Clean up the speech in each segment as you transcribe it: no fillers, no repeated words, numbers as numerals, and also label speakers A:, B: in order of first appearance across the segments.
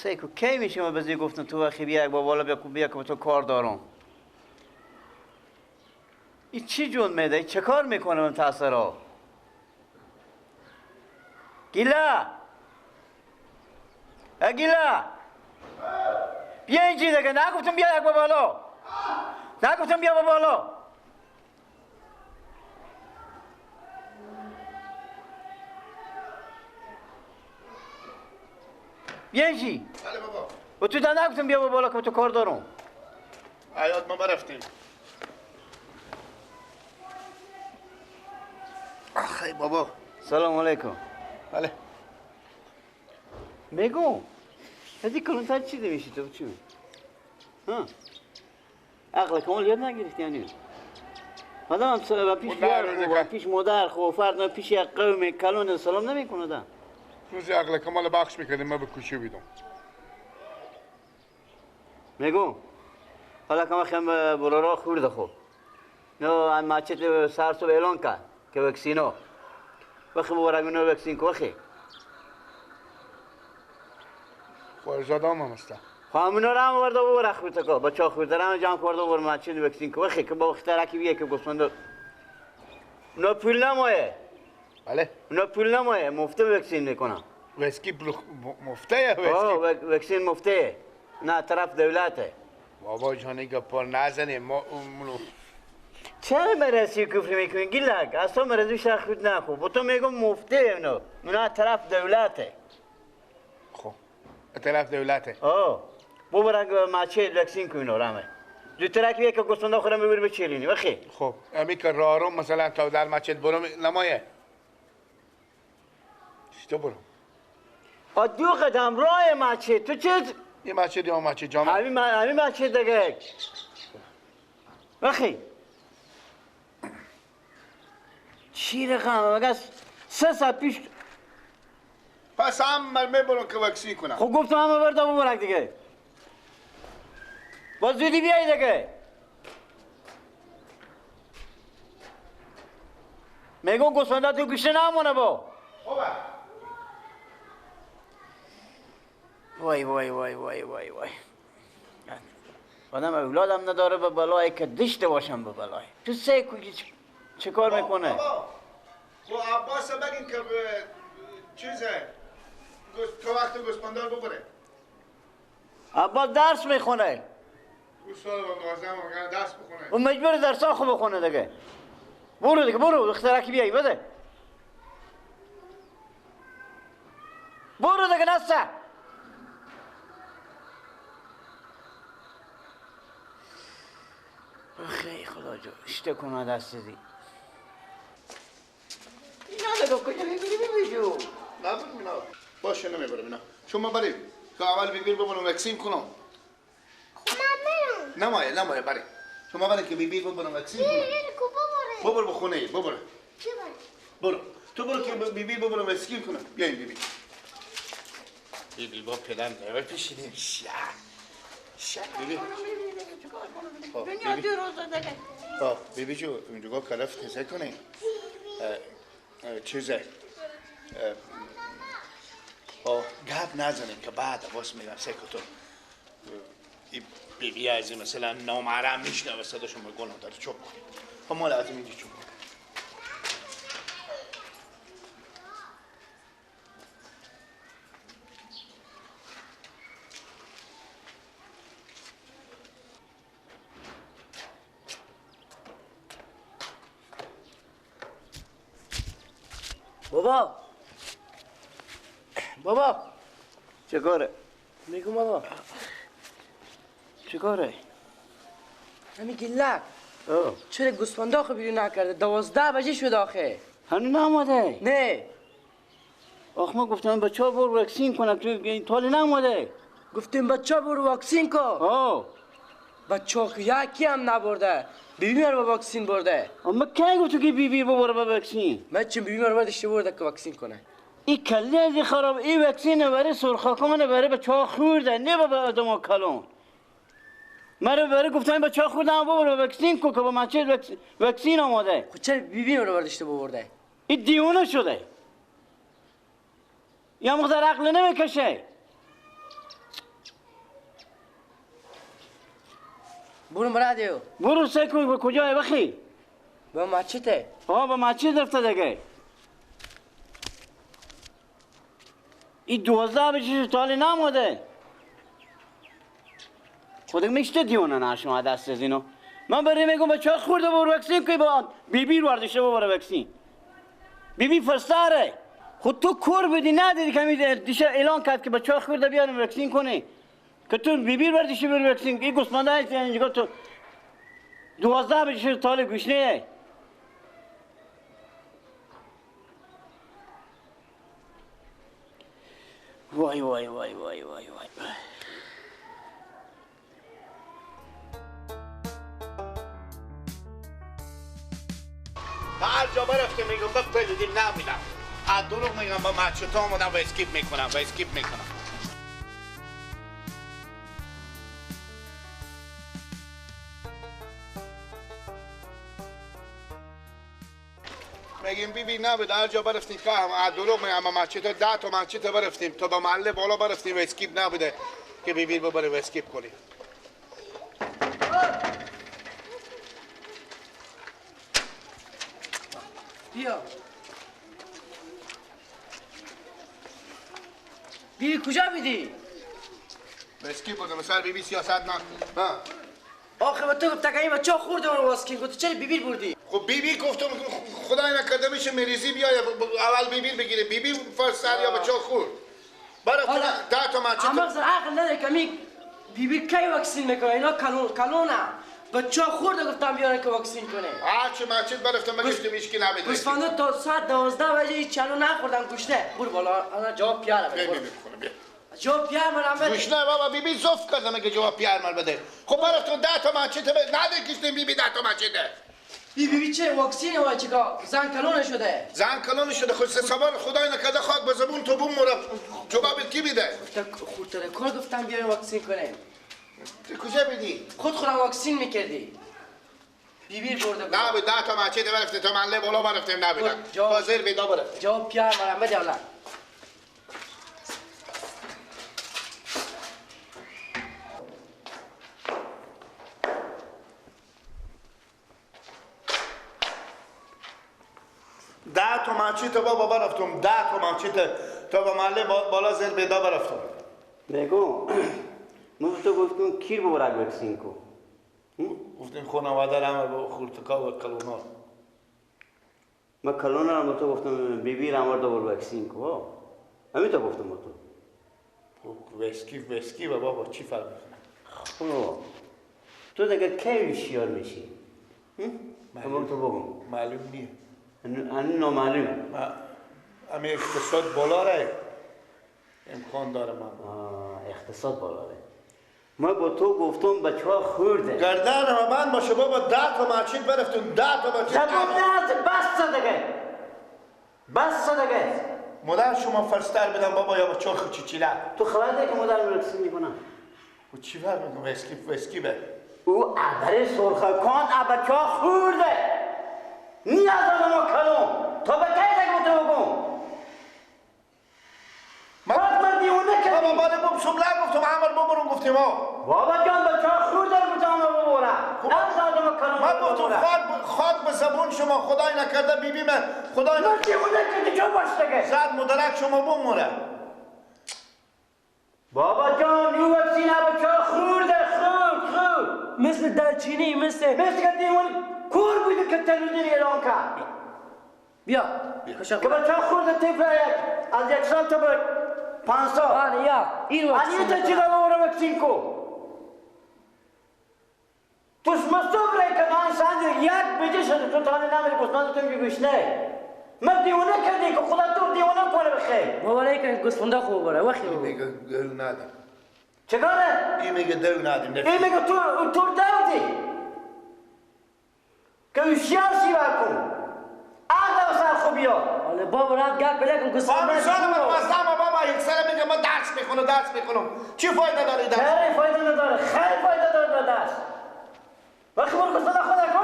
A: سیکو کی میشه ما بزی گفتن تو وقتی بیا با بالا بیا که تو کار دارم. این چی جون میده؟ چه کار میکنه من تاثیرها؟ گیلا گیلا بیا اینجی دیگه. نگفتم بیا یک با بالا. نگفتم بیا با بالا. بیا اینجی.
B: بله بابا.
A: و تو دا نگفتم بیا با بالا که تو کار دارم.
B: عیاد ما برفتیم. آخی بابا.
A: سلام علیکم.
B: بله.
A: میگو هدی کلونتر چی میشی تو چی؟ ها عقل کامل یاد نگرفتی یعنی آدم هم پیش بیار و پیش مادر خو فرد پیش یک قوم کلون سلام نمیکنه دا
B: روزی عقل کامل بخش میکردیم ما به کوچه بیدم.
A: میگو حالا که ما خیم برارا خورده خو نو ماچت سر تو اعلان کرد که وکسینو بخی بورگونو وکسین کو بخی
B: خورزاده هم هسته
A: خامنو رام ورده بور خورده کو بچا خورده رام جان خورده بور ماچت وکسین کو بخی که با وقت راکی بیه که گفتند نو پول نمایه.
B: بله
A: نو پول نمایه مفته وکسین میکنم.
B: وسکی مفته یا وسکی؟
A: وکسین مفته نه طرف دولته.
B: بابا جانی گپار نزنه ما اونو
A: چرا مرسی کفر میکنی گیلک؟ اصلا مرزی شخص خود نخو با تو میگم مفته اینو نه طرف دولته.
B: خب طرف دولته
A: بو برگ ماچه وکسین کنو رامه دو ترک بیه که گستنده خورم ببری بچیرینی بخی
B: خب امی که رارم مثلا تا در مچت برم نمایه چطور برم؟
A: دو قدم راه ماچه تو چه؟
B: یه مچت یا مچت جامعه
A: همین ماچه دیگه بخی چی رقم مگه 3 ساعت پیش
B: پس هم میبرم که وکسین کنم.
A: خب گفتم همه برده ببرک دیگه باز زودی بیایی دیگه میگم گوسفنده تو گوشه نمونه با
B: خوبه
A: وای وای وای وای وای وای آدم اولادم نداره به بلایی که داشته باشم به بلایی تو سیکو چه کار میکنه؟
B: بابا خب عباس بگین که چیزه تو وقت گوسپندار ببره
A: عباس درس میخونه
B: استاد با دوازده مگه درس بخونه
A: و مجبور درس آخو بخونه دیگه برو دیگه برو اختراکی بیایی بده برو دیگه نسته خیلی خدا جو اشته کنه دست دی اینا دیگه کجا میبینی بیجو
B: نبود اینا باشه نمیبرم اینا شما بریم که اول بیبیر ببرم وکسین کنم نمایه بریم شما بریم که بیبیر ببرم وکسین کنم ببر بخونه ببر برو تو برو که بیبیر ببرم وکسین کنم بیاین بیبی با پدر نوه پیشیدیم بیبی بیبی جو اونجا کلف تزه کنیم چیزه گپ نزنیم که بعد عباس میگم سکتو بیبی ازی مثلا نامحرم میشنوه صداشون به گناه داره چوب کنیم خب ما لازم اینجا چوب کنیم
A: بابا چه کاره؟
C: میگم بابا
A: چه کاره؟
C: همین گلک چرا گوسفنده آخه بیرون نکرده 12 بجه شد آخه
A: هنو نامده؟
C: نه
A: آخ ما گفتم بچه ها برو وکسین کنم تو این تالی نامده
C: گفتیم بچه ها برو واکسین کن بچه ها که یکی هم نبرده بیبی مرا با واکسین برده
A: اما کی گفتو که بیبی ببره با وکسین؟
C: من چون بیبی مرا داشته برده که واکسین کنه
A: این کلی از این خراب این وکسین برای سرخاکمان برای بچه ها خورده نه با آدم ها کلون مرا برای گفتم بچه ها خوردن ببره وکسین کن که با مچه وکسین آماده
C: خود چرا بیبی مرا داشته برده
A: این دیونه شده یا مقدر عقل نمیکشه
C: برو مرادیو.
A: برو سکوی به کجای بخی؟
C: به مچته.
A: آه به مسجد رفته دیگه. این 12 بچه تالی نموده. خودت میشته دیونه نشما دست از اینو. من برای میگم بچه ها خورده برو وکسین که با بیبی رو وردشه برو وکسین. بیبی فرستاره. خود تو کور بدی ندیدی که دیشه اعلان کرد که بچه ها خورده بیارم وکسین کنه. که تو بیبی رو وردشه برو وکسین. این گوسفنده هست یعنی تو 12 بچه تالی گوشنه. وای وای وای وای وای وای.
B: هر جا برفته میگم بپردیم نمیدم. از دروغ میگم با مچتا آمدم و اسکیپ میکنم. میگیم بیبی نبود هر جا برفتیم که از دروغ میگم با مچتا 10 تا مچتا برفتیم تا به محله بالا برفتیم و اسکیپ نبوده که بیبی ببره و اسکیپ کنیم.
C: بیا. بیبی کجا بیدی؟
B: اسکیپ بودم مثلا بیبی سیاست نه.
C: آخه به تو گفت که این بچه خورده اون واسکین گفت چرا بیبی بردی؟
B: خب بیبی گفتم خدای نکرده میشه مریضی بیای اول بیبی بگیره بیبی فرستر یا بچه خورد. برای 10 تا مچه.
C: اما اصلا عقل نداره که بیبی کی واکسین میکنه اینا کلونه. بچه خورده گفتم بیارن که واکسین کنه.
B: چه مچه برفتم بگشتم هیچ کی نبید.
C: گوسفندا تا ساعت 12 بجه هیچ چلو نخوردن گوشته. برو بالا انا جواب پیاره بده. جواب پیار من بده.
B: گوشته بابا بیبی زفت کرده مگه جواب پیار من بده. خب برفتم 10 تا مچه نده کشتیم بیبی 10 تا مچه ده.
C: بیبی چه واکسینه و چیکار؟ زن کلونه شده.
B: زن کلونه شده خود صبر خدای نکرده خاک به زبون تو بوم مرا جواب کی میده؟
C: خودت کار گفتم بیاریم واکسین کنیم.
B: کجا بدی؟
C: خودم واکسین میکردی. بیبی برده.
B: نه به 10 تا مچه ده برفتیم تا محله بالا برفتیم نبودن. حاضر بیدا برفت.
C: جواب پیار من بده الله.
B: ده تا مچه بابا برفتم 10 تا مچه تا به محله بالا زیر بیدا برفتم.
A: بگو من تو گفتم کیر ببرد وکسین کو.
B: گفتیم خانواده همه با خورتکا و کلونا.
A: من کلونا رو تو گفتم بیبی رو آورده بر وکسین کو. همین تو گفتم تو.
B: وسکی و بابا چی فرق میکنه؟
A: خب تو دیگه کی هوشیار میشی؟ من تو بگم.
B: معلوم نیه.
A: این نامعلوم.
B: امی اقتصاد بالا ره امکان داره من.
A: اقتصاد بالا ره. من با تو گفتم بچه ها خورده.
B: گردن من باشه بابا 10 تا مچه برفتون 10 تا مچه.
A: زبون نه بس دیگه.
B: مادر شما فرستر بدم بابا یا بچه ها چیچیله.
A: تو خبر ده که مادر مرکسی میکنم.
B: و چی فرق میکنم وسکی به؟
A: او عبر سرخکان بچه ها خورده. نیاز ما کلون تو به کی دیگه تو بگم من دیونه که
B: بابا بالا بوم شمله گفتم عمر ببرون گفتیم
A: بابا جان بچه ها خورده بودم رو ببرم نیاز ما کلون
B: من گفتم خاک به زبون شما خدای نکرده بیبی من خدای
A: من دیونه که چه باشته
B: زد مدرک شما بموره
A: بابا جان یو وکسین بچه ها خورده خورد
C: مثل دلچینی مثل
A: که دیونه کور بوده که تلویزیون اعلان کرد.
C: بیا.
A: که بچه خورده طفل از 1 سال تا به 5 سال.
C: آره یا این واکسین.
A: آنی تو چی رو وکسین کو؟ توش مصطوب رای که من سند یک بجه شده تو تانی نمیری گوسفند تو میگوش نه. من دیونه کردی که خدا تو دیونه کنه بخیر.
C: بابا که گوسفنده خوب بره وقتی
B: میگه دل ندیم.
A: چگونه؟
B: این میگه دل ندیم.
A: این میگه تو دردی. که هوشیار شیوه کن عقل و سر خوبی ها
C: حالا بابا رات گپ بله کن گوسفند
B: بابا شده من مستم بابا یک سر میگه من درس میخونم چی فایده داره درس؟
A: خیلی فایده نداره خیلی فایده داره به درس وقتی برو گوسفند خودک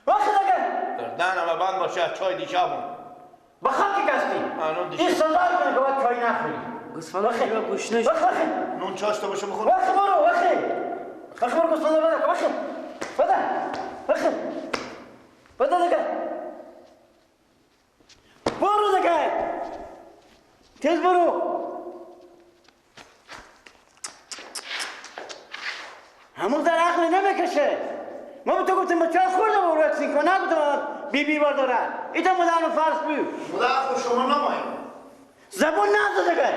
A: وقتی دیگه
B: گردنم بند باشه چای دیشبون
A: به خاکی کستی این سزا کنه که باید چای نخوری
C: گوسفند خیلی گوشنش
B: نون چاشته باشه بخور
A: وقتی برو وقتی بخبر گوست بده بده دیگه برو دیگه تیز برو همون در عقل نمیکشه ما به تو گفتیم بچه خورده برو وکسین کن نگفتم بی برداره ایتا مدرن فرض بیو
B: مدر خود شما نماییم
A: زبون نزده دیگه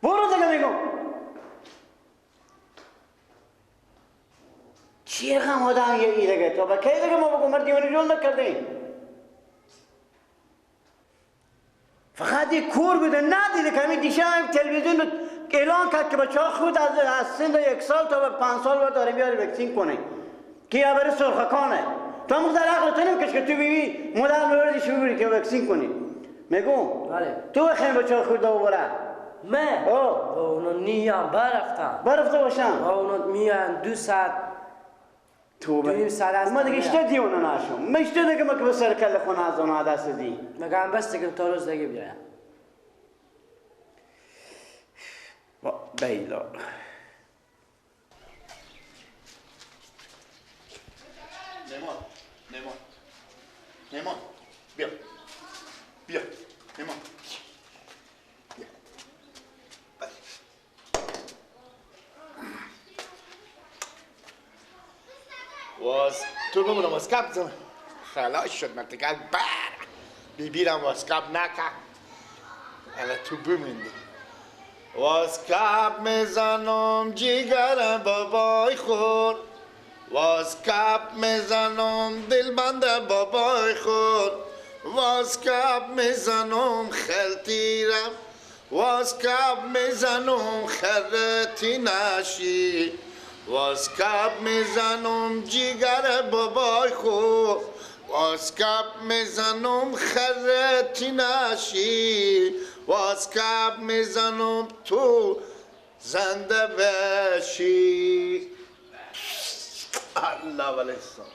A: برو دیگه میگم چیه غم آدم یه ای دیگه تو با کی دیگه ما بگم مردیونی جول نکردیم فقط یک کور بوده ندیده که همین دیشه هم تلویزیون اعلان کرد که بچه ها خود از سن 1 سال تا به 5 سال باید داره بیاری وکسین کنه که یا بره سرخکانه تو هم در عقل تو نمیکش که تو بیبی مادر موردی شروع بری که وکسین کنی میگم
C: بله
A: تو بخیر بچه ها خود دو بره
C: من
A: با
C: اونو نیام برفتم
A: برفته باشم
C: با اونو میان 2 ساعت
A: تو
C: نیم ساعت از
A: ما دیگه اشته دیونه نشم من اشته دیگه ما که به سر کل خونه از اون دست دی
C: مگم بس دیگه تا روز دیگه بیایم
A: بیلا
B: نیمان بیا نیمان واس تو بمونم واسکاب زن خلاص شد مرتکل بر بیبیرم واسکاب نکن الا تو بموندی واسکاب میزنم جیگر بابای خور واسکاب میزنم دلبند بابای خور واسکاب میزنم خلتیرم واسکاب میزنم خرتی نشی واسکاب میزنم جیگر بابای خور واسکاب میزنم خرتی نشی واسکاب میزنم تو زنده بشی الله ولیسان